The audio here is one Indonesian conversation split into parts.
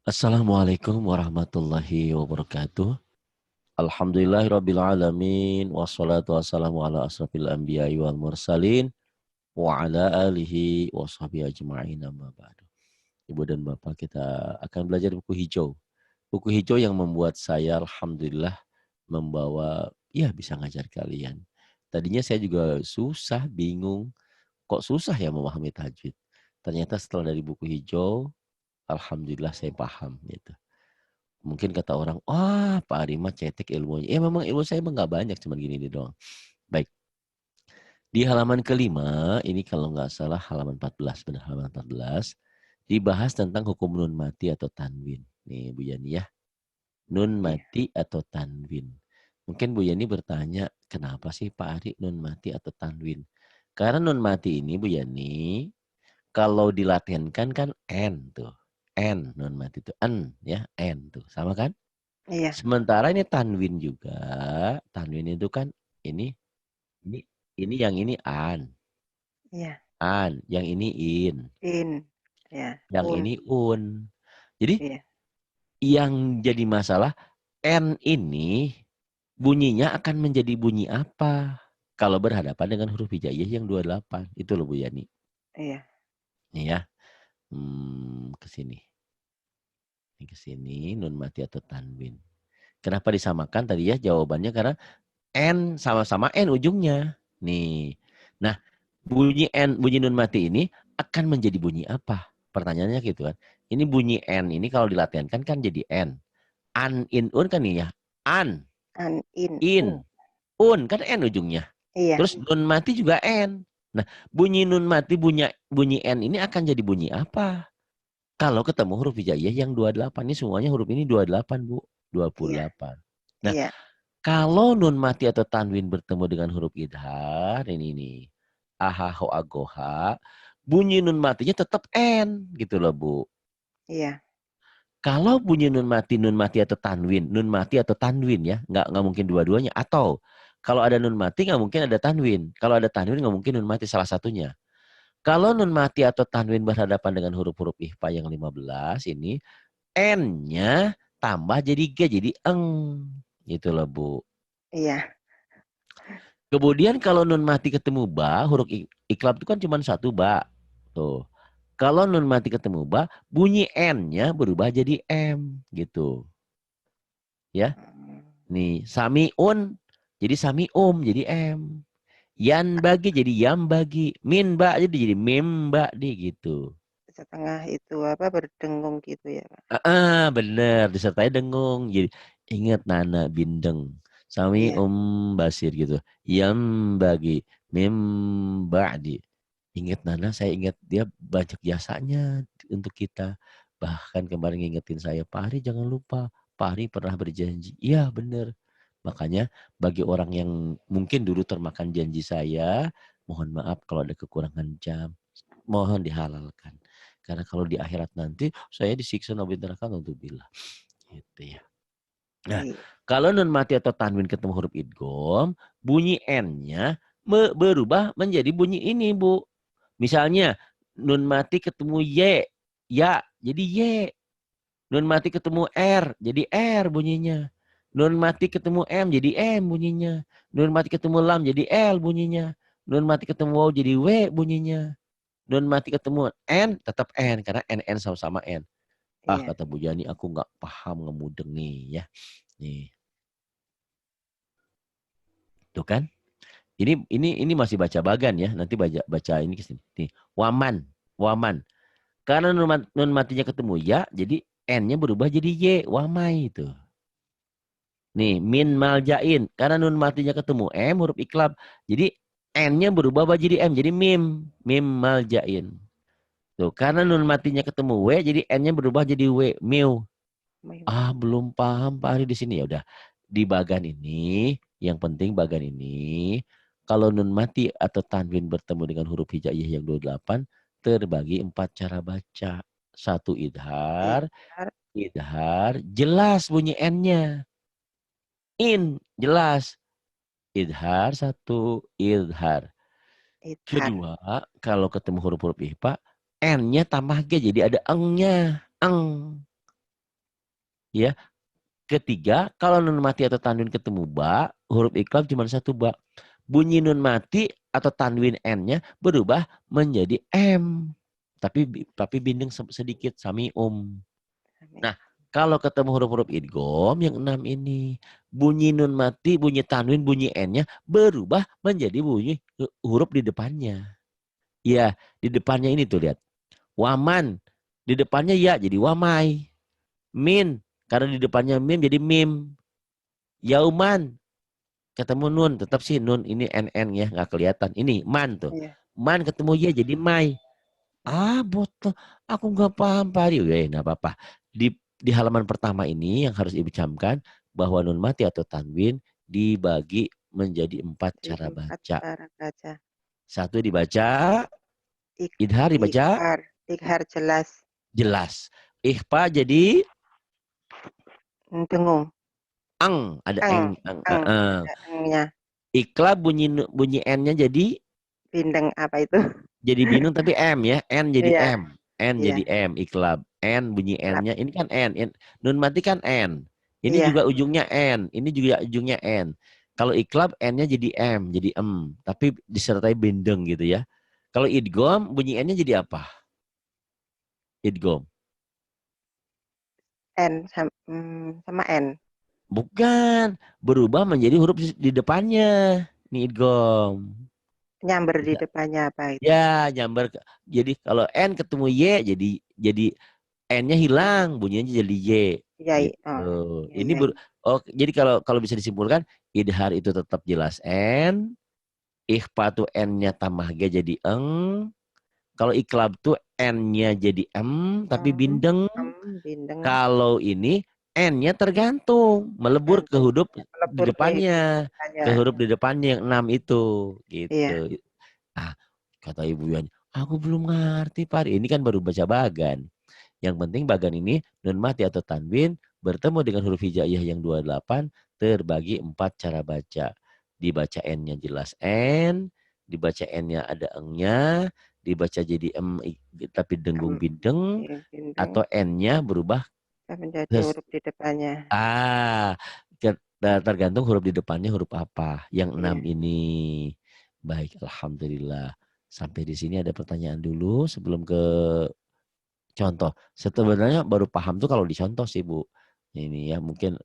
Assalamualaikum warahmatullahi wabarakatuh. Alhamdulillahirrabbilalamin. Wassalatu wassalamu ala asrafil anbiya'i wal mursalin. Wa ala alihi wa sahbihi ajma'in amma ba'du. Ibu dan Bapak, kita akan belajar buku hijau. Buku hijau yang membuat saya alhamdulillah membawa, ya bisa ngajar kalian. Tadinya saya juga susah, bingung. Kok susah ya memahami tajwid? Ternyata setelah dari buku hijau, alhamdulillah saya paham gitu. Mungkin kata orang, wah Pak Ari mah cetek ilmunya. Ya memang ilmu saya emang nggak banyak, cuma gini doang. Baik, di halaman kelima, ini kalau nggak salah halaman 14, benar halaman 14, dibahas tentang hukum nun mati atau tanwin. Nih Bu Yani ya, nun Iya. mati atau tanwin. Mungkin Bu Yani bertanya, kenapa sih Pak Ari nun mati atau tanwin? Karena nun mati ini Bu Yani, kalau dilatenkan kan N tuh. N, nun mati itu N ya, N tuh. Sama kan? Iya. Sementara ini tanwin juga, tanwin itu kan ini ini ini yang ini Iya. yang ini in, In. Ya. yang Un. ini un. Jadi Iya. yang jadi masalah n ini bunyinya akan menjadi bunyi apa kalau berhadapan dengan huruf hijaiyah yang 28. Itu loh Bu Yani. Iya. Nih ya. Ke sini. Ini ke sini nun mati atau tanwin. Kenapa disamakan tadi ya? Jawabannya karena N sama-sama N ujungnya. Nih. Nah, bunyi N, bunyi nun mati ini akan menjadi bunyi apa? Pertanyaannya gitu kan. Ini bunyi N ini kalau dilatihankan kan jadi N. An, in, un kan nih ya. An, An. In. Un. in, un kan N ujungnya. Iya. Terus nun mati juga N. Nah, bunyi nun mati, bunyi N ini akan jadi bunyi apa? Kalau ketemu huruf hijaiyah yang 28. Ini semuanya huruf ini 28, Bu. Iya. 28. Nah, Iya. kalau nun mati atau tanwin bertemu dengan huruf idhar, ini nih. Aha, ho, agoha. Bunyi nun matinya tetap N gitu loh Bu. Iya. Kalau bunyi nun mati atau tanwin, nun mati atau tanwin ya, nggak mungkin dua-duanya. Atau kalau ada nun mati nggak mungkin ada tanwin. Kalau ada tanwin nggak mungkin nun mati salah satunya. Kalau nun mati atau tanwin berhadapan dengan huruf-huruf ihfa yang 15 ini, N-nya tambah jadi G, jadi eng. Gitu loh Bu. Iya. Kemudian kalau nun mati ketemu ba, huruf iklab itu kan cuma satu ba. Tuh. Kalau nun mati ketemu ba, bunyi N-nya berubah jadi M gitu. Ya. Nih, samiun jadi samium jadi M. Yan bagi jadi yam bagi. Min ba jadi mim ba di gitu. Setengah itu apa berdengung gitu ya, Pak. Bener disertai dengung. Jadi ingat Nana bindeng. Sami Iya. basir gitu. Yam bagi mim ba'di. Ingat Nana, saya ingat dia banyak jasanya untuk kita. Bahkan kemarin ngingetin saya, Pak Ari jangan lupa, Pak Ari pernah berjanji. Iya bener. Makanya bagi orang yang mungkin dulu termakan janji saya, mohon maaf kalau ada kekurangan jam. Mohon dihalalkan. Karena kalau di akhirat nanti, saya disiksa nabi neraka untuk bilang. Gitu ya. Nah, Iya. kalau nun mati atau tanwin ketemu huruf idgham, bunyi N-nya berubah menjadi bunyi ini, Bu. Misalnya nun mati ketemu Y, ya jadi Y. Nun mati ketemu R, jadi R bunyinya. Nun mati ketemu M, jadi M bunyinya. Nun mati ketemu lam, jadi L bunyinya. Nun mati ketemu waw, jadi W bunyinya. Nun mati ketemu N, tetap N. Karena N sama-sama N. Ah, Iya. kata Bu Jani, aku nggak paham, ngemudeng nih ya. Nih, tuh kan. Ini masih baca bagan ya. Nanti baca ini ke sini. Nih, waman, waman. Karena nun matinya ketemu ya, jadi N-nya berubah jadi Y, wamai itu. Nih, min maljain. Karena nun matinya ketemu M, huruf iklab. Jadi N-nya berubah jadi M, jadi mim. Mim maljain. Tuh, karena nun matinya ketemu W, jadi N-nya berubah jadi W, miu. Mim. Ah, belum paham Pak Ari di sini. Ya udah, di bagan ini, yang penting bagan ini, kalau nun mati atau tanwin bertemu dengan huruf hijaiyah yang 28, terbagi 4 cara baca. Satu idhar, Idhar. idhar, jelas bunyi N-nya. In, jelas. Idhar, satu, idhar. Idhar. Kedua, kalau ketemu huruf-huruf ihfa, N-nya tambah G, jadi ada engnya. Eng. Ya. Ketiga, kalau nun mati atau tanwin ketemu ba, huruf iklab cuma satu ba. Bunyi nun mati atau tanwin n-nya berubah menjadi m. Tapi bindeng sedikit sami Nah, kalau ketemu huruf-huruf idgham yang 6 ini, bunyi nun mati, bunyi tanwin, bunyi n-nya berubah menjadi bunyi huruf di depannya. Ya, di depannya ini tuh lihat. Waman, di depannya ya jadi wamai. Min, karena di depannya mim jadi mim. Yauman, ketemu nun, tetap sih nun ini NN ya, nggak kelihatan. Ini man tuh. Iya. Man ketemu ya jadi mai. Ah, botol. Aku nggak paham, Pak Rio. Ya, nggak apa-apa. Di halaman pertama ini yang harus Ibu camkan bahwa nun mati atau tanwin dibagi menjadi 4 Jadi cara 4 baca. cara baca. Satu dibaca, Ik idhar dibaca ikhar, ikhar jelas. jelas. Ikhfa jadi Dengung. ang, ada Eng, eng. eng, ada engnya. Ikhla bunyi n-nya Bindeng apa itu? jadi bingung tapi M ya, N jadi Iya, M, N iya, jadi M, iklab, N bunyi klap. N-nya, ini kan Nun mati kan N, ini Iya, juga ujungnya N, ini juga ujungnya N. Kalau iklab N-nya jadi M, jadi M, tapi disertai bindeng gitu ya. Kalau idgham bunyi N-nya jadi apa? Idgham. sama N. Bukan, berubah menjadi huruf di depannya. Ini idgham. Nyamber di depannya apa itu? Ya, nyamber. Jadi kalau N ketemu Y jadi N-nya hilang, bunyinya jadi Y Iya, gitu. oh, iya, Ini iya, iya. jadi kalau kalau bisa disimpulkan idhar itu tetap jelas N, ikhfa tuh N-nya tambah G jadi eng, kalau iklab tuh N-nya jadi M tapi bindeng. Bindeng, Kalau ini N-nya tergantung melebur ke gantung. huruf di Melebur ke depannya, depannya. ke huruf di depannya yang 6 itu gitu. Iya, Ah, kata Ibu Yani, aku belum ngerti Pak. Ini kan baru baca bagan. Yang penting bagan ini nun mati atau tanwin bertemu dengan huruf hijaiyah yang 28 terbagi 4 cara baca. Dibaca N-nya jelas N, dibaca N-nya ada eng-nya, dibaca jadi tapi dengung bindeng, bindeng atau N-nya berubah menjadi ke huruf di depannya. ah tergantung huruf di depannya huruf apa. Yang 6 Iya. ini. Baik, alhamdulillah. Sampai di sini ada pertanyaan dulu sebelum ke contoh. Sebenarnya baru paham tuh kalau dicontoh sih, Bu. Ini ya mungkin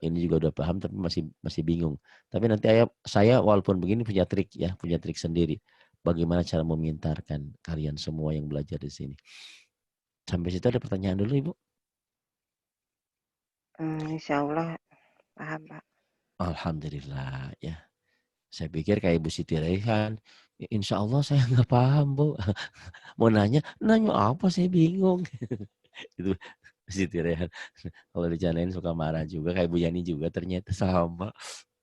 ini juga udah paham tapi masih masih bingung. Tapi nanti saya walaupun begini punya trik ya, punya trik sendiri. Bagaimana cara memintarkan kalian semua yang belajar di sini. Sampai situ ada pertanyaan dulu, Ibu. Insya Allah paham, Pak. Alhamdulillah ya. Saya pikir kayak Ibu Siti Raihan. Insya Allah saya nggak paham, Bu. Mau nanya apa saya bingung. Itu Siti Rehan. Kalau dicanain suka marah juga. Kayak Bu Yani juga ternyata sama.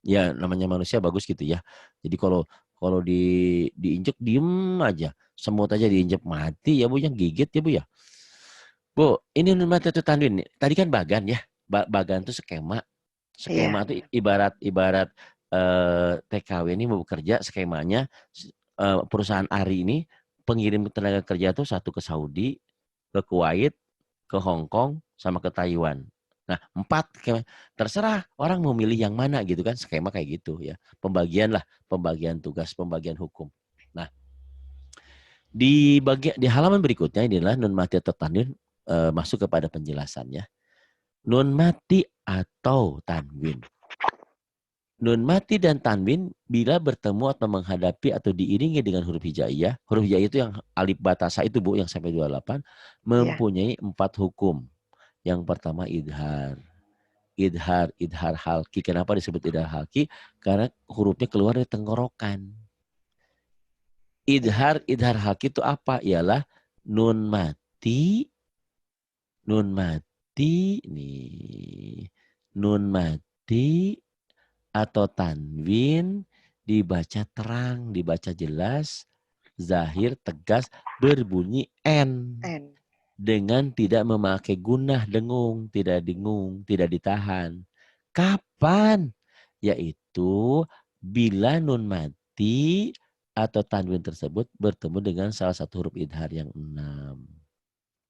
Ya namanya manusia bagus gitu ya. Jadi kalau kalau diinjek diem aja. Semut aja diinjek mati ya Bu, yang gigit ya Bu ya. Bu, ini mata itu tanwin. Tadi kan bagan ya. Bagan itu skema. Iya, Skema itu ibarat ibarat TKW ini mau bekerja skemanya perusahaan ARI ini pengirim tenaga kerja tuh satu ke Saudi, ke Kuwait, ke Hong Kong, sama ke Taiwan. Nah, 4 terserah orang mau milih yang mana gitu kan, skema kayak gitu ya. Pembagian tugas, pembagian hukum. Nah, di halaman berikutnya inilah nun mati atau tanwin masuk kepada penjelasannya. Nun mati atau tanwin. Nun mati dan tanwin bila bertemu atau menghadapi atau diiringi dengan huruf hijaiyah. Huruf hijaiyah itu yang alif batasa itu Bu yang sampai 28 iya. mempunyai 4 hukum. Yang pertama idhar. Idhar halki. Kenapa disebut idhar halki? Karena hurufnya keluar dari tenggorokan. Iya. Idhar halki itu apa? Ialah nun mati, nih. Nun mati atau tanwin dibaca terang, dibaca jelas, zahir, tegas, berbunyi N. N. Dengan tidak memakai gunah dengung, tidak ditahan. Kapan? Yaitu bila nun mati atau tanwin tersebut bertemu dengan salah satu huruf idhar yang 6.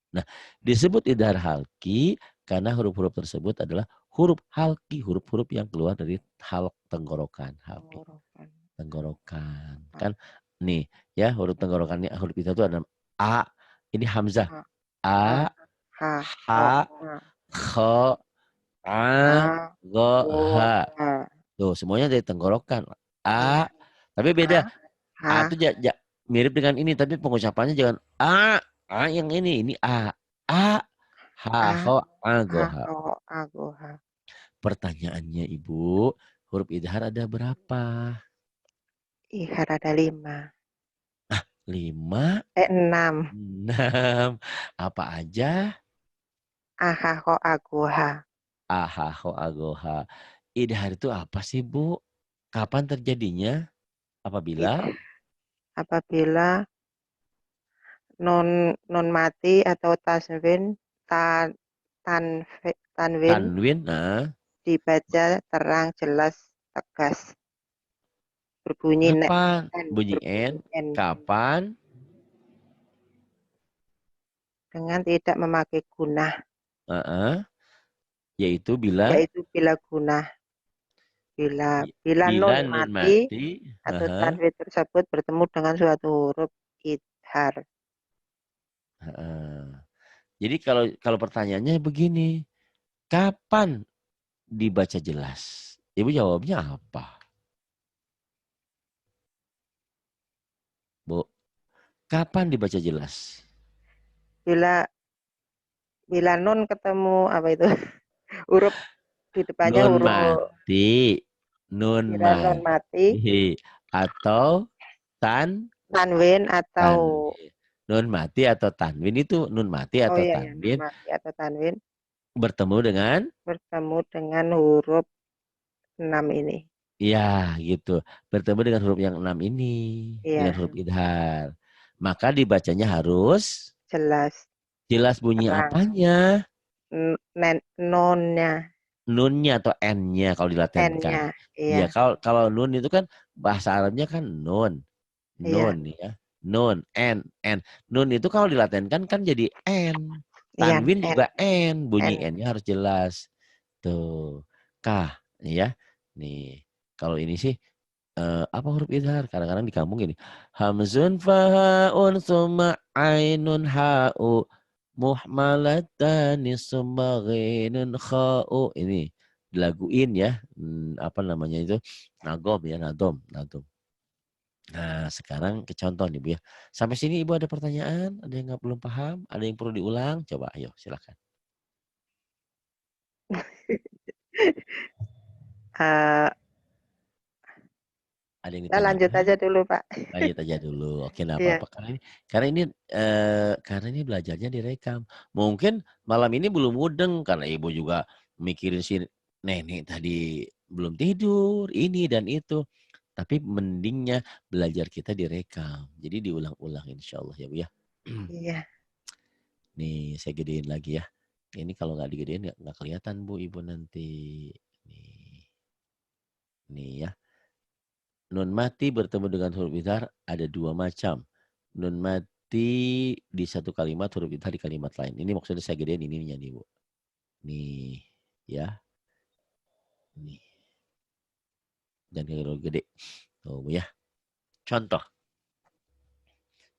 Nah, disebut idhar halki Karena huruf-huruf tersebut adalah huruf halki, huruf-huruf yang keluar dari halq tenggorokan, halki. Tenggorokan. Tenggorokan. Kan nih ya huruf tenggorokan ini huruf kita itu ada A, ini hamzah. A, H, Kho, A, Go, H. Tuh semuanya dari tenggorokan. A, tapi beda. A itu mirip dengan ini, tapi pengucapannya jangan A yang ini A. A, H, Kho, A, Go, H. Pertanyaannya Ibu, huruf idhar ada berapa? Idhar ada 5. 5? 6. 6. Apa aja? A, H, Kho, A, Go, H. A, H, Kho, A, Go, H. Idhar itu apa sih Bu? Kapan terjadinya? Apabila non mati atau tanwin tanwin, dibaca terang, jelas, tegas. Berbunyi kapan? Bunyi berbunyi N. Kapan? dengan tidak memakai gunah. Yaitu bila Gunah. Bila nun mati atau tanwin tersebut bertemu dengan suatu huruf idhar. Jadi kalau pertanyaannya begini, kapan dibaca jelas? Ibu jawabnya apa? Bu, kapan dibaca jelas? Bila nun ketemu apa itu? Huruf di depannya Nun huruf mati. Nun mati. Atau tanwin atau nun mati atau tanwin itu nun mati atau tanwin. Nun mati atau tanwin bertemu dengan huruf 6 ini. Iya, gitu. Bertemu dengan huruf yang 6 ini. Dengan huruf idhar. Maka dibacanya harus jelas. Jelas bunyi apanya? Nunnya. Nunnya atau N-nya kalau dilatenkan. Iya, kalau nun itu kan bahasa Arabnya kan nun. Nun ya. Nun, N. Nun itu kalau dilatenkan kan jadi N. Tanwin juga N. Bunyi N-nya harus jelas. Tuh. Kah. Ya. Nih. Kalau ini sih apa huruf idhar? Kadang-kadang di kampung gini. Hamzun fahaun summa ainun ha'u muhmalatani summa ghinun kha'u. Ini dilaguin ya. Apa namanya itu? Nagom ya, nadom. Nah, sekarang ke contoh nih Bu ya. Sampai sini Ibu ada pertanyaan? Ada yang belum paham? Ada yang perlu diulang? Coba ayo silakan. Kita lanjut aja dulu Pak. Lanjut aja dulu. Oke, enggak apa-apa. Karena ini belajarnya direkam. Mungkin malam ini belum mudeng karena Ibu juga mikirin si nenek tadi belum tidur, ini dan itu. Tapi mendingnya belajar kita direkam. Jadi diulang-ulang insya Allah ya Bu ya. Iya. Nih saya gedein lagi ya. Ini kalau nggak digedein nggak kelihatan Bu Ibu nanti. Nih ya. Nun mati bertemu dengan huruf idhar ada 2 macam. Nun mati di satu kalimat, huruf idhar di kalimat lain. Ini maksudnya saya gedein ininya nih Bu. Nih ya. Nih. Dan kalau gede. Tuh Bu ya. Contoh.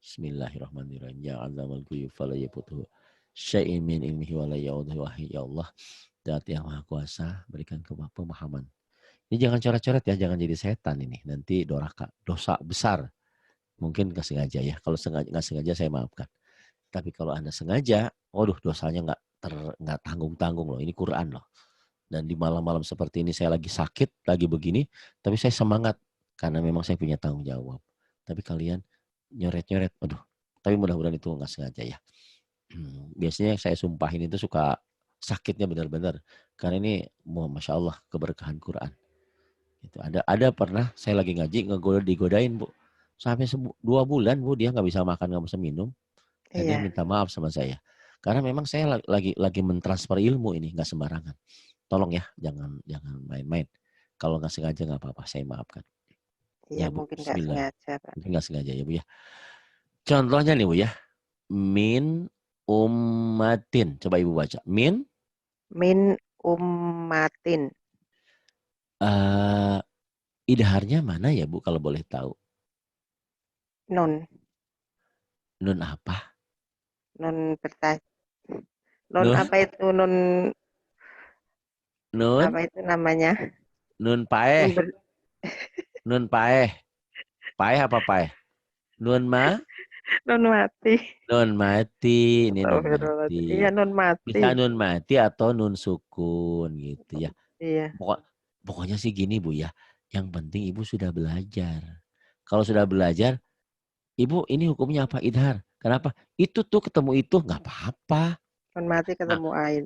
Bismillahirrahmanirrahim. Ya azamal guyub fala yaputuhu syai'in min ilmihi wa la ya'udhu wahyi. Ya Allah. Dat yang Maha Kuasa berikan pemahaman. Ini jangan coret-coret ya, jangan jadi setan ini. Nanti doraka, dosa besar. Mungkin nggak sengaja ya. Kalau nggak sengaja saya maafkan. Tapi kalau Anda sengaja, waduh dosanya nggak tanggung-tanggung loh. Ini Quran loh. Dan di malam-malam seperti ini saya lagi sakit, lagi begini. Tapi saya semangat. Karena memang saya punya tanggung jawab. Tapi kalian nyoret-nyoret. Aduh. Tapi mudah-mudahan itu nggak sengaja ya. Biasanya yang saya sumpahin itu suka sakitnya benar-benar. Karena ini, Masya Allah, keberkahan Quran. Gitu. Ada pernah saya lagi ngaji, digodain Bu. Sampai 2 bulan Bu, dia nggak bisa makan, nggak bisa minum. Dan dia minta maaf sama saya. Karena memang saya lagi mentransfer ilmu ini, nggak sembarangan. Tolong ya, jangan main-main. Kalau nggak sengaja nggak apa-apa, saya maafkan. Iya, ya, mungkin nggak sengaja Pak. Mungkin nggak sengaja ya Bu ya. Contohnya nih Bu ya. Min ummatin. Coba Ibu baca. Min Min ummatin. Idharnya mana ya Bu kalau boleh tahu? Nun. Nun apa? Nun bertaj. Nun Nun, apa itu? Nun nun, apa itu namanya? nun paeh, Nun ber, nun paeh. Paeh apa paeh? Nun nun mati. nun mati, ini nun mati. Astagfirullahaladzim. Iya, nun mati. Bisa nun mati atau nun sukun gitu ya. Iya. Pokok, pokoknya sih gini Bu ya. Yang penting Ibu sudah belajar. Kalau sudah belajar, Ibu ini hukumnya apa? Idhar. Kenapa? Itu tuh ketemu itu nggak apa-apa. Nun mati Nah, ketemu ain.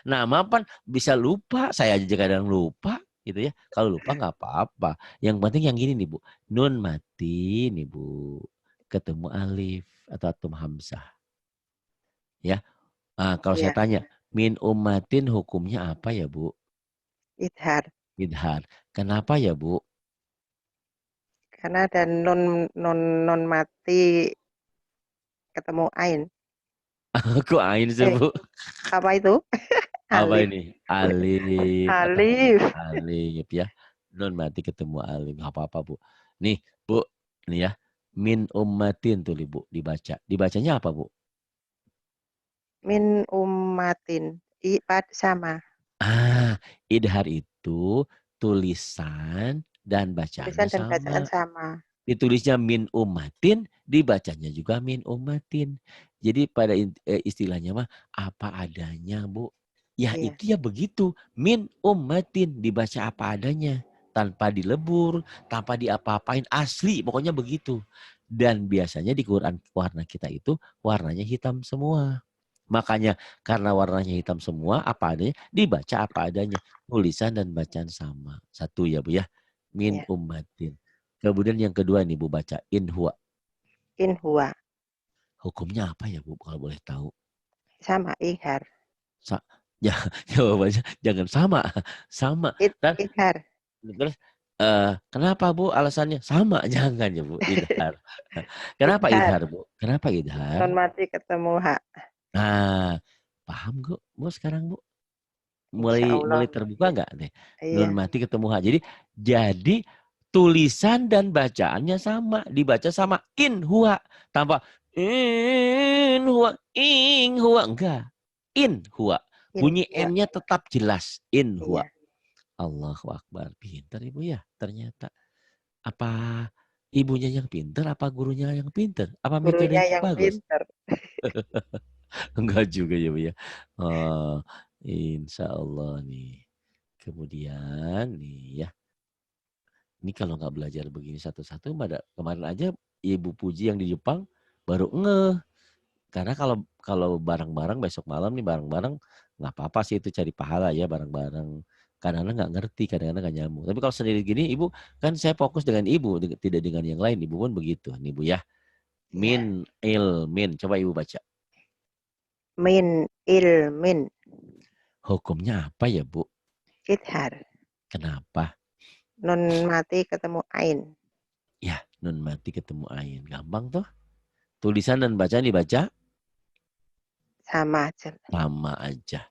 nama kan bisa lupa. Saya aja kadang lupa gitu ya. Kalau lupa nggak apa-apa. Yang penting yang gini nih Bu. Nun mati nih Bu. Ketemu alif atau atum hamzah. Ya. Kalau saya Iya. tanya, min ummatin hukumnya apa ya Bu? Idhar. Idhar. Kenapa ya Bu? Karena ada non mati ketemu ain. Kok ain sih Eh, Bu? apa itu? Apa Alif. ini? Alif atau Alif. alif ya. Nun mati ketemu alif. Gak apa-apa Bu. Nih Bu. Nih ya. Min ummatin tuh Bu dibaca. Dibacanya apa Bu? Min ummatin. Sama. Idhar itu tulisan dan bacaannya Tulisan dan bacaan sama. sama. Ditulisnya min ummatin, dibacanya juga min ummatin. Jadi pada istilahnya mah apa adanya Bu. Ya Iya. itu ya begitu. Min ummatin dibaca apa adanya. Tanpa dilebur, tanpa diapa-apain. Asli pokoknya begitu. Dan biasanya di Quran warna kita itu warnanya hitam semua. Makanya karena warnanya hitam semua apa adanya dibaca apa adanya. Tulisan dan bacaan sama. Satu ya Bu ya. Min Iya. ummatin. Kemudian yang kedua nih Bu baca in huwa. In huwa. Hukumnya apa ya Bu kalau boleh tahu? Sama ihar. Sa ya, jawabannya jangan sama. Sama. Dan Idhar. terus kenapa Bu alasannya? Sama. Jangan ya Bu. Idhar. Kenapa Idhar. idhar Bu? Kenapa idhar? Non mati ketemu hak. Nah, paham Bu sekarang Bu? Insya Mulai Allah. mulai terbuka nggak nih? Nun Iya. mati ketemu ha. Jadi tulisan dan bacaannya sama, dibaca sama in huwa tanpa in huwa ing huwa enggak. In huwa. In Bunyi huwa. n-nya tetap jelas in huwa. Iya. Allahu akbar. Pintar Ibu ya ternyata. Apa ibunya yang pintar apa gurunya yang pintar? Apa Gurunya metodenya yang bagus? pinter. Enggak juga ya Bu ya. Oh, insya Allah nih. Kemudian nih ya. Ini kalau nggak belajar begini satu-satu, kemarin aja Ibu Puji yang di Jepang baru ngeh. Karena kalau kalau bareng-bareng besok malam nih bareng-bareng nggak apa-apa sih itu cari pahala ya bareng-bareng. Kadang-kadang nggak ngerti, kadang-kadang nggak nyambung. Tapi kalau sendiri gini, Ibu kan saya fokus dengan Ibu, tidak dengan yang lain. Ibu pun begitu, nih Bu ya. Iya. Min ilmin, coba Ibu baca. Min ilmin. Hukumnya apa ya Bu? Idhar. Kenapa? Non mati ketemu ain. Ya, nun mati ketemu ain. Gampang tuh. Tulisan dan bacaan dibaca Sama aja. sama aja.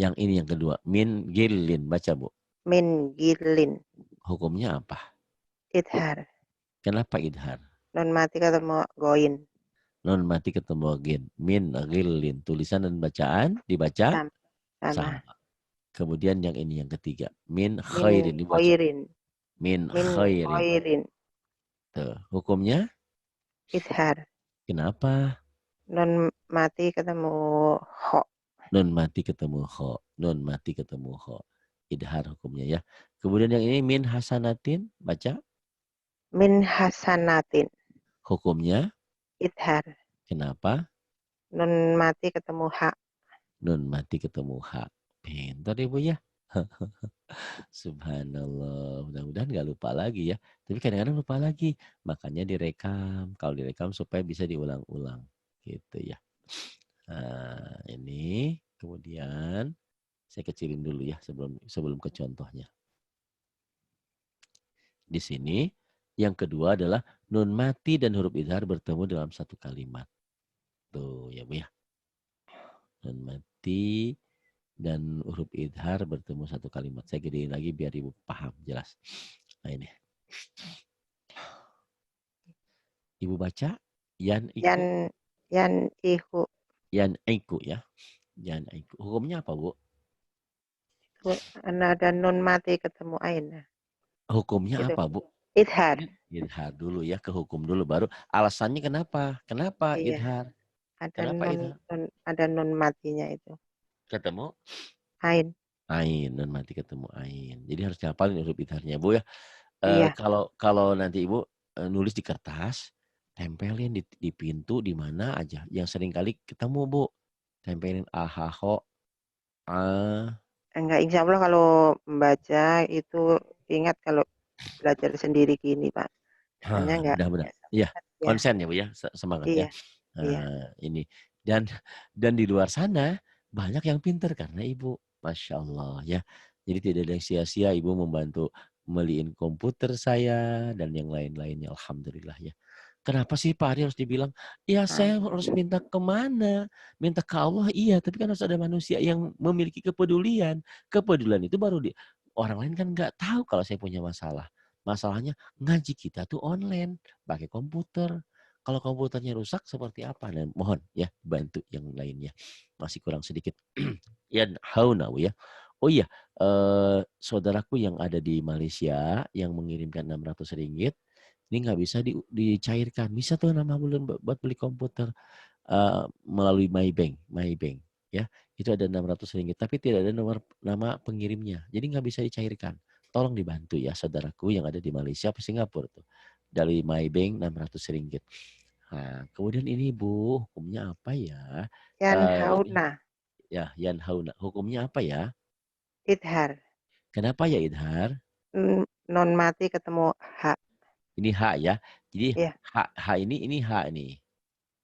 Yang ini yang kedua. Min gilin. Baca Bu. Min gilin. Hukumnya apa? Idhar. Kenapa idhar? Non mati ketemu goin. Non mati ketemu gin. Min gilin. Tulisan dan bacaan dibaca Sama. Sama. sama. Kemudian yang ini yang ketiga. Min Min khairin. Dibaca. khairin. Min Min khairin. khairin. Tuh. Hukumnya Idhar. kenapa? Non mati ketemu ho. Non mati ketemu kho. Non mati ketemu kho. Idhar hukumnya ya. Kemudian yang ini min hasanatin. Baca. Min hasanatin. Hukumnya Idhar. kenapa? Non mati ketemu hak. Nun mati ketemu hak. Pintar Ibu ya. Subhanallah. Mudah-mudahan gak lupa lagi ya. Tapi kadang-kadang lupa lagi. Makanya direkam. Kalau direkam supaya bisa diulang-ulang. Gitu ya. Nah, ini kemudian saya kecilin dulu ya sebelum ke contohnya. Di sini yang kedua adalah nun mati dan huruf idhar bertemu dalam satu kalimat. Tuh ya Bu ya. Nun mati dan huruf idhar bertemu satu kalimat. Saya gedein lagi biar ibu paham jelas. Nah ini. Ibu baca yan iku, Yan ihu yan iku ya. Yan iku. Hukumnya apa, Bu? itu ada nun mati ketemu ain. Hukumnya Itu apa, Bu? idhar. Idhar dulu ya, ke hukum dulu baru alasannya kenapa? Kenapa Iya, idhar? ada Kenapa idhar? ada nun matinya itu. Ketemu Ain. ain, nun mati ketemu ain. Jadi harus dihafalin huruf idharnya, Bu ya. Iya, Kalau nanti Ibu nulis di kertas, tempelin di pintu di mana aja yang sering kali ketemu, Bu. Tempelin ahaho, ah. enggak, insya Allah kalau membaca itu ingat kalau belajar sendiri gini, Pak. Soalnya Mudah-mudahan. enggak Iya, sempat ya. konsen ya Bu ya, semangat ya. Iya, iya. Ini dan di luar sana banyak yang pinter karena Ibu, Masya Allah ya. Jadi tidak ada yang sia-sia Ibu membantu meliin komputer saya dan yang lain-lainnya. Alhamdulillah ya. Kenapa sih Pak Ari harus dibilang, ya saya harus Alhamdulillah. minta kemana? Minta ke Allah iya, tapi kan harus ada manusia yang memiliki kepedulian. Kepedulian itu baru orang lain kan nggak tahu kalau saya punya masalah. Masalahnya ngaji kita tuh online, pakai komputer. Kalau komputernya rusak seperti apa? Dan mohon ya bantu yang lainnya. Masih kurang sedikit. Ya, how now ya. Oh iya, saudaraku yang ada di Malaysia yang mengirimkan 600 ringgit, ini nggak bisa dicairkan. Bisa tuh nama bulan buat beli komputer melalui MyBank ya. Itu ada 600 ringgit, tapi tidak ada nama pengirimnya. Jadi nggak bisa dicairkan. Tolong dibantu ya saudaraku yang ada di Malaysia atau Singapura tuh. Dari MyBank 600 ringgit. Nah, kemudian ini Bu, hukumnya apa ya? Yan Ini hauna, ya Yan Hauna. Hukumnya apa ya? idhar. Kenapa ya idhar? Non mati ketemu hak. Ini hak ya. Jadi Iya, hak ini hak nih.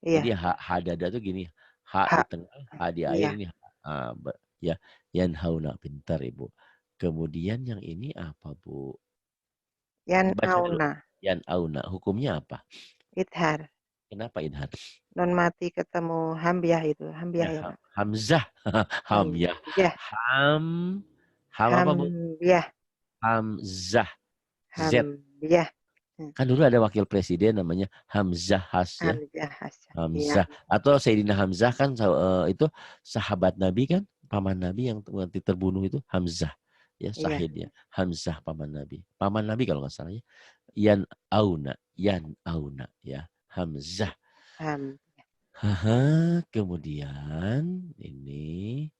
Jadi iya, hak dada tuh gini, hak di hak. tengah, hak di akhir Iya, ini ya yan hauna pintar Ibu. Kemudian yang ini apa Bu? yan Dibaca dulu. auna, Yan auna. Hukumnya apa? idhar. Kenapa idhar? Non mati ketemu hambiah itu, hambiah Ya ya, Pak. hamzah. Ham ya. Hambiah, Ham ham apa Bu? hambiah, Hamzah. Z. hambiah. Kan dulu ada wakil presiden namanya Hamzah Has ya. Hamzah Hasan. Iya, Hamzah atau Sayyidina Hamzah kan itu sahabat Nabi kan, paman Nabi yang nanti terbunuh itu Hamzah ya, iya. Syahid ya. Hamzah paman Nabi kalau nggak salah ya. Yan auna ya, Hamzah. Ham, Haha, kemudian ini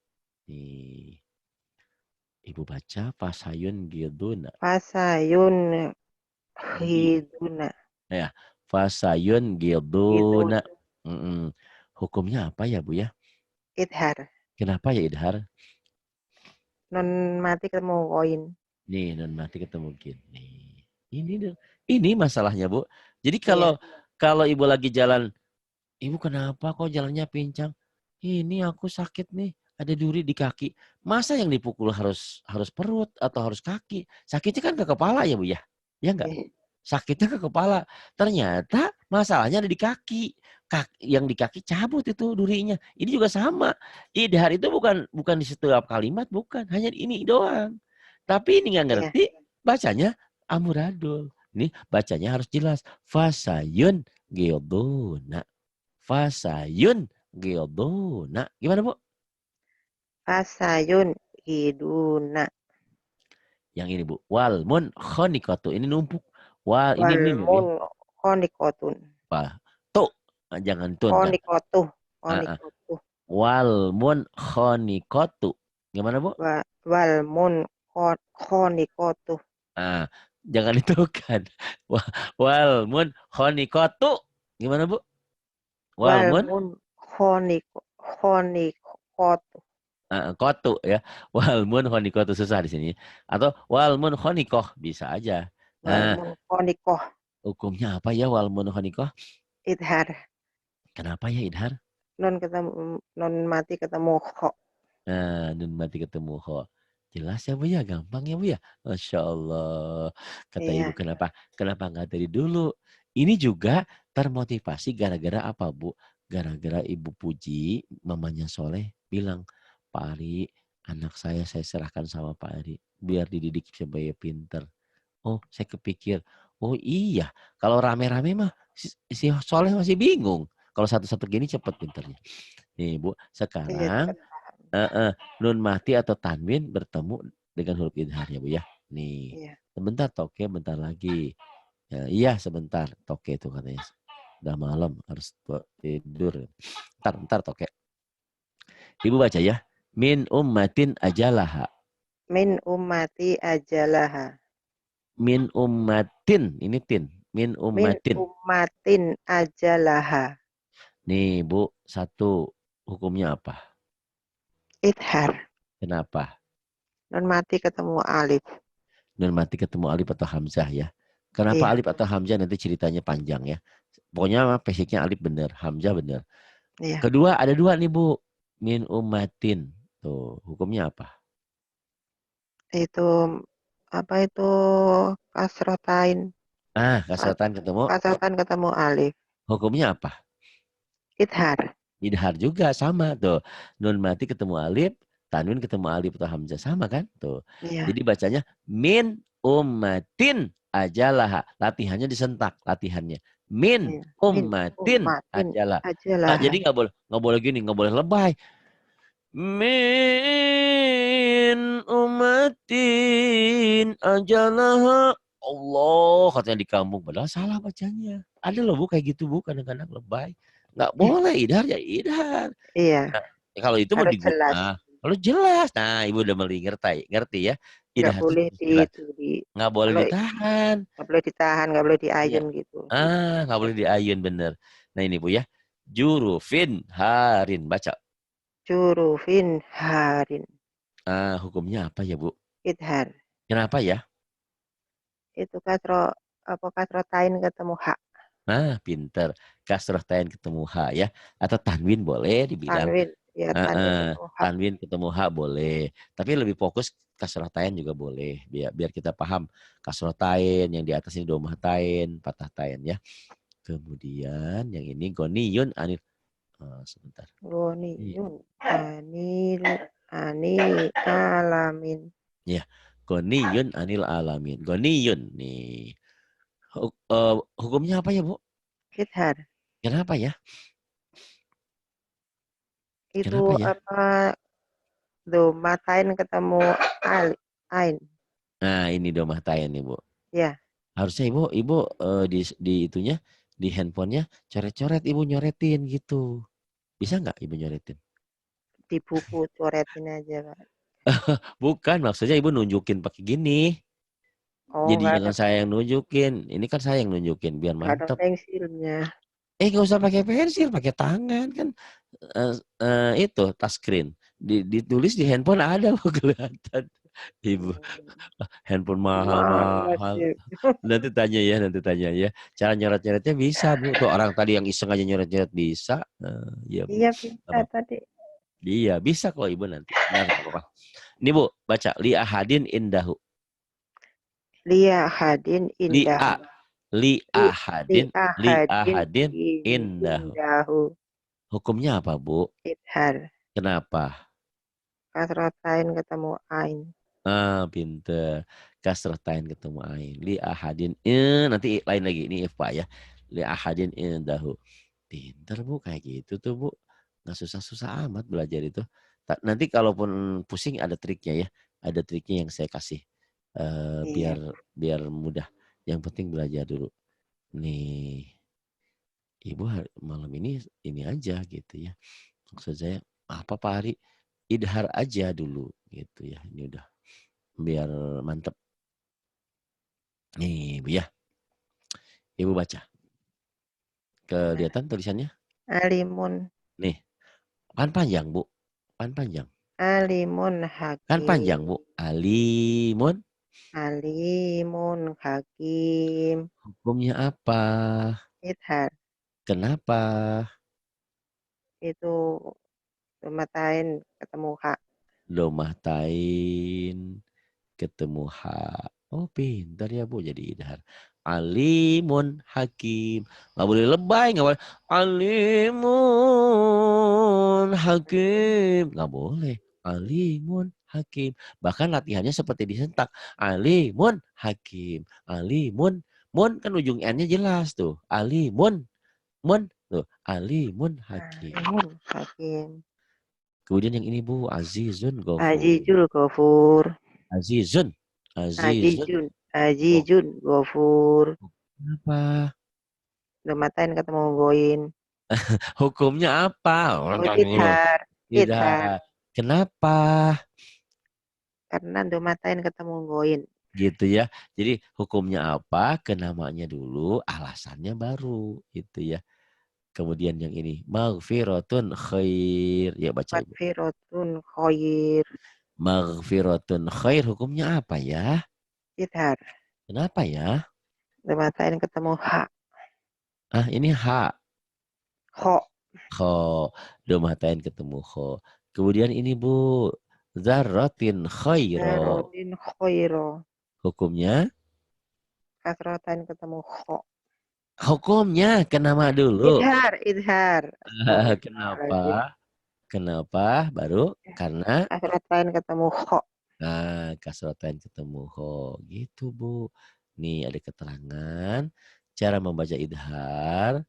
nih Ibu baca Fasayun Gilduna. Fasayun Gi- hiduna, Ya, Fasayun hidun, Gilduna. Hukumnya apa ya Bu ya? idhar. Kenapa ya idhar? Non mati ketemu koin. Nih, non mati ketemu gini. Ini masalahnya, Bu. Jadi Iya, kalau kalau Ibu lagi jalan, Ibu kenapa kok jalannya pincang? Ini aku sakit nih, ada duri di kaki. Masa yang dipukul harus harus perut atau harus kaki? Sakitnya kan ke kepala ya, Bu ya? Ya enggak? iya, Sakitnya ke kepala. Ternyata masalahnya ada di kaki. Yang di kaki cabut itu durinya. Ini juga sama. Idhar itu bukan di setiap kalimat, bukan. Hanya ini doang. Tapi ini nggak iya. ngerti, bacanya amuradul. Ini bacanya harus jelas. Fasayun geodona. Fasayun geodona. Gimana Bu? Fasayun hiduna. Yang ini Bu. Walmun khonikotu. Ini numpuk. Wal ini Bu ya. Walmun konikotun. Wah. Tuh. Jangan tun kan. Konikotuh. Ah, ah. Konikotuh. Walmun khonikotu. Gimana Bu? Walmun konikotuh. Ah, jangan itu kan. Walmun khonikotu. Gimana Bu? Walmun Walmun konikotuh. kotu ya. Walmun khonikotu susah di sini. Atau walmun khonikoh bisa aja. Nah, Walmun konikoh. hukumnya apa ya walmun khonikoh? Idhar. Kenapa ya idhar? Non mati ketemu kho. Nah, nun mati ketemu ho. Jelas ya Bu ya, gampang ya Bu ya. Masya Allah. Kata Ibu Iya, kenapa nggak dari dulu? Ini juga termotivasi gara-gara apa Bu? Gara-gara Ibu Puji, mamanya Soleh bilang, Pak Ari, Anak saya serahkan sama Pak Ari. Biar dididik supaya pinter. Oh, saya kepikir. Oh iya, kalau rame-rame mah si Soleh masih bingung. Kalau satu-satu gini cepet pinternya. Nih Bu, Iya, sekarang cepat paham. nun mati atau tanwin bertemu dengan huruf idhar ya Bu ya. Nih, Iya. sebentar toke, bentar lagi. Ya, iya sebentar toke itu katanya. Udah malam harus tidur. Ntar toke. Ibu baca ya. Min ummatin ajalaha. Min ummati ajalaha. Min ummatin. Ini tin. Min Min ummatin. ummatin ajalaha. Nih Bu, satu. Hukumnya apa? Idhar. Kenapa? Non mati ketemu alif. Nun mati ketemu alif atau hamzah ya. Kenapa Iya, alif atau hamzah nanti ceritanya panjang ya. Pokoknya basicnya alif bener, hamzah bener. iya. Kedua ada dua nih Bu. Min ummatin. Tuh, hukumnya apa? Itu apa itu kasrotain. Kasratan ketemu. Kasrotan ketemu alif. Hukumnya apa? Idhar. Idhar juga sama tuh. Nun mati ketemu alif, tanwin ketemu alif atau hamzah sama kan? Tuh. Iya, Jadi bacanya min ummatin ajalah. Latihannya disentak latihannya. Min iya. Min ummatin ummatin ajalah. ajalaha. Jadi nggak boleh gini, nggak boleh lebay. Min ummatin ajalah. Allah katanya di kampung padahal salah bacanya. Ada loh Bu kayak gitu Bu kadang-kadang lebay. Nggak boleh idhar ya idhar. Iya, Nah, kalau itu mau harus jelas. kalau jelas. Nah, ibu udah ngerti ya. Nggak Idhar itu boleh harus di jelas. itu di Nggak boleh kalau ditahan. nggak boleh ditahan, nggak boleh Iya. diayun gitu. Nggak boleh diayun bener. Nah ini Bu ya. Jurufin harin. Baca. Jurufin harin. Hukumnya apa ya Bu? Idhar. Kenapa ya? Itu kasrotain ketemu hak. Pinter. Kasroh tain ketemu H ya. Atau tanwin boleh dibilang. Tanwin. Ya, tanwin ketemu hak. Tanwin ketemu H boleh. Tapi lebih fokus kasroh tain juga boleh. Biar kita paham. Kasroh tain yang di atas ini domah tain, patah tain ya. Kemudian yang ini goniyun anil. Sebentar. Iya. Goniyun. Ani alamin. Ya. Goniyun anil alamin. Goniyun nih. Hukumnya apa ya Bu? Idhar. Kenapa ya? Itu Kenapa ya? apa domatain ketemu ain. Nah ini domah tain nih Bu. Ya, Harusnya ibu di itunya di handphonenya coret-coret ibu nyoretin gitu. Bisa nggak ibu nyoretin? di buku coretin aja, Pak. Bukan maksudnya ibu nunjukin pakai gini. Oh, Jadi jangan saya yang nunjukin. Ini kan saya yang nunjukin biar nggak ada mantep. pensilnya. Nggak usah pakai pensil, pakai tangan kan. Itu touchscreen. Ditulis di handphone ada kok kelihatan. Ibu handphone Gimana mahal-mahal. sih? Nanti tanya ya. Cara nyoret-nyoretnya bisa, Bu. Tuh orang tadi yang iseng aja nyoret-nyoret bisa. Ya, Bu. Iya Nggak bisa apa-apa. tadi. Dia bisa kok Ibu nanti. Nggak apa-apa. Ini Bu, baca. Li ahadin indahu. Lia hadin Li indah. a. Li Li, li ahadin. Li ahadin ahadin indahu. indahu. Hukumnya apa, Bu? Idhar. Kenapa? Kasrotain ketemu ain. Pinter. Kasratain ketemu ain. Li ahadin. Nanti lain lagi. Ini ifa ya. Li ahadin indahu. Pinter Bu, kayak gitu tuh Bu. Nggak susah-susah amat belajar itu. Nanti kalaupun pusing ada triknya ya. Ada triknya yang saya kasih. Iya, Biar biar mudah. Yang penting belajar dulu. Nih, Ibu malam ini aja gitu ya. Maksud saya, apa Pak Ari? Idhar aja dulu gitu ya. Ini udah biar mantep. Nih, Bu ya. Ibu baca. Kelihatan tulisannya? alimun. Nih, kan panjang, Bu. Kan panjang. Alimun Kan hakim. panjang, Bu. Alimun. Alimun hakim. Hukumnya apa? Idhar. Kenapa? Itu domatain ketemu hak. Domah tain ketemu ha. Oh, pintar ya, Bu. Jadi idhar. Alimun hakim. Nggak boleh lebay. Nggak boleh. Alimun hakim. Nggak boleh. Alimun hakim. Bahkan latihannya seperti disentak. Alimun, hakim. Alimun, mun kan ujung N-nya jelas tuh. Alimun, mun, tuh. Alimun, hakim. Alimun, hakim. Kemudian yang ini Bu, azizun ghafur. Azizul Ghafur. Azizun, azizun Azizun. ghafur. Azizun Ghafur. Kenapa? Domatain ketemu goin. Hukumnya apa? Oh, idhar. Idhar. Tidak. Kenapa? Karena domatain ketemu goin. Gitu ya. Jadi hukumnya apa? Ke namanya dulu, alasannya baru. Gitu ya. Kemudian yang ini. Maghfiratun khair. Ya baca Ibu. Magfiratun khair. Maghfiratun khair. Hukumnya apa ya? Idhar. Kenapa ya? Domatain ketemu ha. Ah ini H. Kho. Kho. Domatain ketemu kho. Kemudian ini Bu. Zarratin khairo. Darodin khairo. Hukumnya? Kasrotain ketemu kho. Hukumnya ke nama dulu. Idhar. Idhar. Kenapa? Astagfirullahaladzim. Kenapa? Baru karena Kasrotain ketemu kho. kasrotain ketemu ho. Gitu Bu. Nih ada keterangan cara membaca idhar.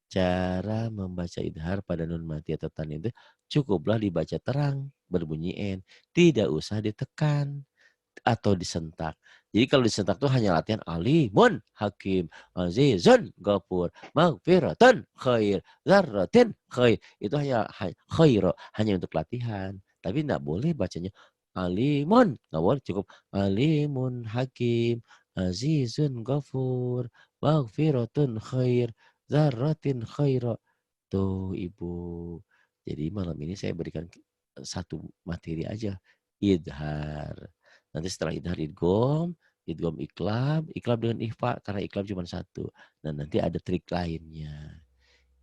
Cara membaca idhar pada nun mati atau tan itu cukuplah dibaca terang berbunyi n. Tidak usah ditekan atau disentak. Jadi kalau disentak tuh hanya latihan alimun, hakim, azizun, ghafur, maghfiratun, khair, zarratin, khair. Itu hanya khairo, hanya untuk latihan. Tapi tidak boleh bacanya alimun, nggak boleh, cukup alimun, hakim, azizun, ghafur, maghfiratun, khair, zarratin, khairo. Tuh Ibu. Jadi malam ini saya berikan satu materi aja. Idhar. Nanti setelah idhar idgom, idgom iklab, iklab dengan ikhfa karena iklab cuma satu. Dan nanti ada trik lainnya.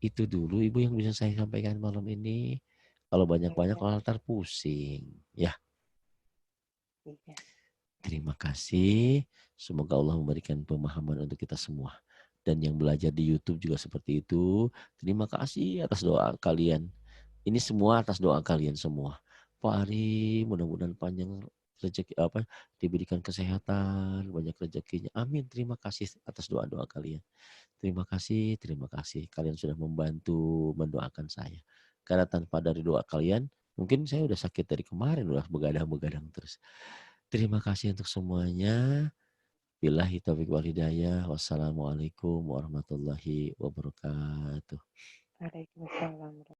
Itu dulu Ibu yang bisa saya sampaikan malam ini. Kalau banyak-banyak ntar pusing. Ya, Iya. terima kasih. Semoga Allah memberikan pemahaman untuk kita semua. Dan yang belajar di YouTube juga seperti itu. Terima kasih atas doa kalian. Ini semua atas doa kalian semua. Pak Ari, mudah-mudahan panjang rezeki diberikan kesehatan, banyak rezekinya. Amin. Terima kasih atas doa-doa kalian. Terima kasih, terima kasih. Kalian sudah membantu mendoakan saya. Karena tanpa dari doa kalian, mungkin saya udah sakit dari kemarin, udah begadang-begadang terus. Terima kasih untuk semuanya. Billahi taufiq wal hidayah. Wassalamualaikum warahmatullahi wabarakatuh. Waalaikumsalam.